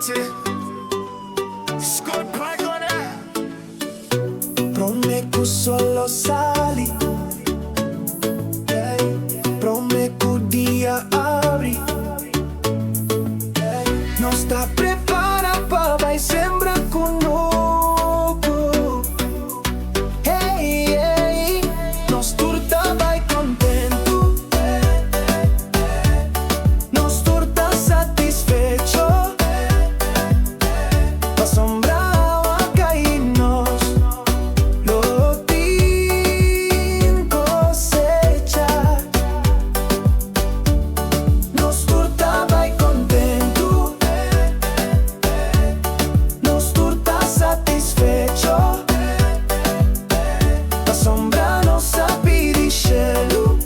City. Scott Pagone. Promeku solo sali, promeku dia abri. Não está preparado para vai sembrar conosco. Hey, hey, nós turta vai contento, nós turta satisfecho. Pa sombra a cairnos, lo tin cosecha. Nos turta vai contento, nos turta satisfecho. Pa sombra nossa pidixelo,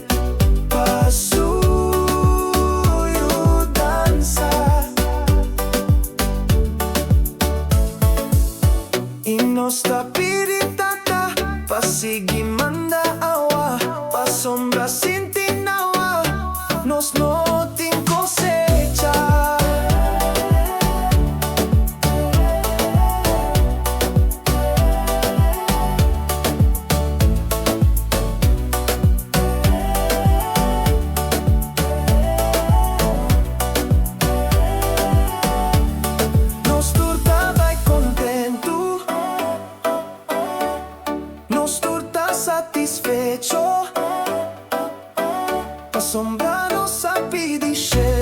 pa suyo dança. E nossa piritata, pa seguir manda awa, pa sombra sinti nawa, nos no tin cosecha. Nos turta vai contento, nos turta satisfecho. Pa sombra nossa pidixelo.